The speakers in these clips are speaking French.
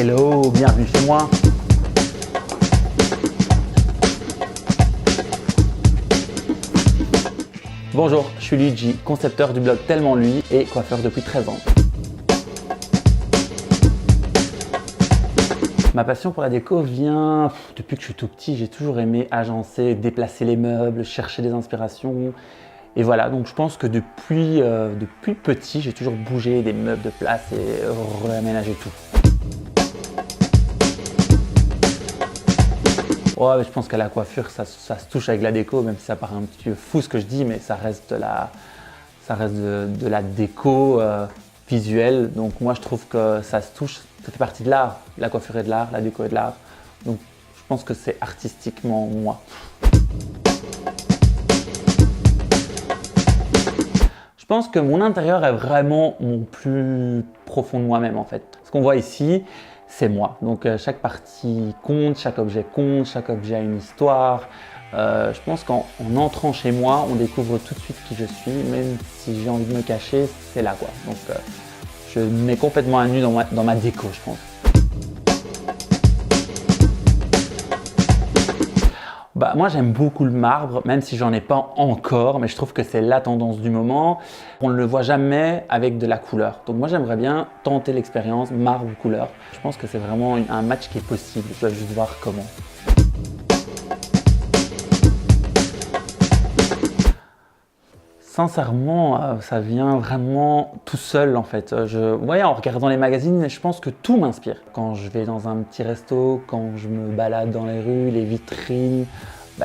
Hello, bienvenue chez moi. Bonjour, je suis Luigi, concepteur du blog Tellement Lui et coiffeur depuis 13 ans. Ma passion pour la déco vient depuis que je suis tout petit. J'ai toujours aimé agencer, déplacer les meubles, chercher des inspirations. Et voilà, donc je pense que depuis petit, j'ai toujours bougé des meubles de place et réaménagé tout. Ouais, mais je pense qu'à la coiffure, ça se touche avec la déco, même si ça paraît un petit peu fou ce que je dis, mais ça reste de la déco visuelle. Donc moi, je trouve que ça se touche, ça fait partie de l'art. La coiffure est de l'art, la déco est de l'art. Donc je pense que c'est artistiquement moi. Je pense que mon intérieur est vraiment mon plus profond de moi-même en fait. Ce qu'on voit ici, c'est moi. Donc chaque partie compte, chaque objet a une histoire. Je pense qu'en entrant chez moi, on découvre tout de suite qui je suis, même si j'ai envie de me cacher, c'est là quoi. Donc je me mets complètement à nu dans ma déco, je pense. Bah, moi j'aime beaucoup le marbre, même si j'en ai pas encore, mais je trouve que c'est la tendance du moment. On ne le voit jamais avec de la couleur. Donc moi j'aimerais bien tenter l'expérience marbre ou couleur. Je pense que c'est vraiment un match qui est possible, je dois juste voir comment. Sincèrement, ça vient vraiment tout seul en fait. En regardant les magazines, je pense que tout m'inspire. Quand je vais dans un petit resto, quand je me balade dans les rues, les vitrines,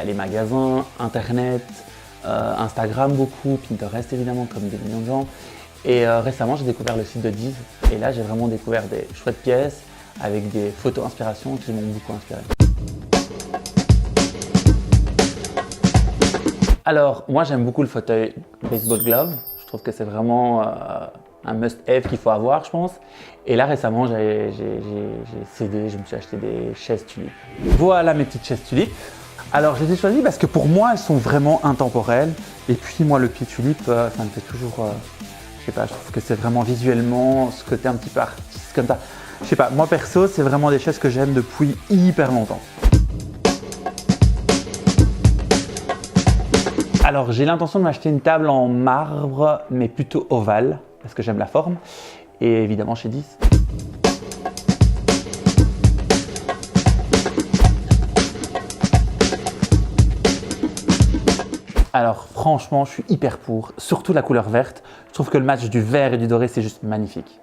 les magasins, Internet, Instagram beaucoup, Pinterest évidemment comme des millions de gens. Et récemment, j'ai découvert le site de Diz. Et là, j'ai vraiment découvert des chouettes pièces avec des photos inspiration qui m'ont beaucoup inspiré. Alors, moi j'aime beaucoup le fauteuil baseball glove. Je trouve que c'est vraiment un must-have qu'il faut avoir, je pense. Et là, récemment, j'ai cédé, je me suis acheté des chaises tulipes. Voilà mes petites chaises tulipes. Alors, je les ai choisies parce que pour moi, elles sont vraiment intemporelles. Et puis, moi, le pied tulipe, ça me fait toujours… je sais pas, je trouve que c'est vraiment visuellement ce côté un petit peu artiste comme ça. Je sais pas, moi perso, c'est vraiment des chaises que j'aime depuis hyper longtemps. Alors j'ai l'intention de m'acheter une table en marbre, mais plutôt ovale, parce que j'aime la forme, et évidemment chez Diz. Alors franchement, je suis hyper pour, surtout la couleur verte. Je trouve que le match du vert et du doré, c'est juste magnifique.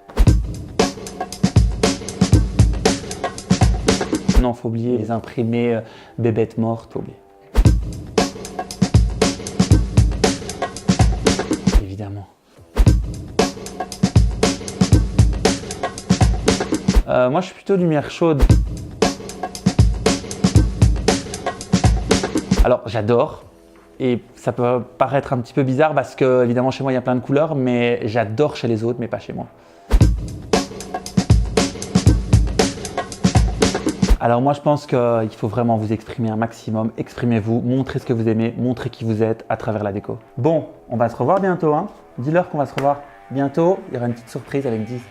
Non, faut oublier les imprimés bébêtes mortes, faut oublier. Évidemment. Moi, je suis plutôt lumière chaude. Alors, j'adore. Et ça peut paraître un petit peu bizarre parce que, évidemment, chez moi, il y a plein de couleurs, mais j'adore chez les autres, mais pas chez moi. Alors moi, je pense qu'il faut vraiment vous exprimer un maximum. Exprimez-vous, montrez ce que vous aimez, montrez qui vous êtes à travers la déco. Bon, on va se revoir bientôt. Dis-leur qu'on va se revoir bientôt. Il y aura une petite surprise avec Diz.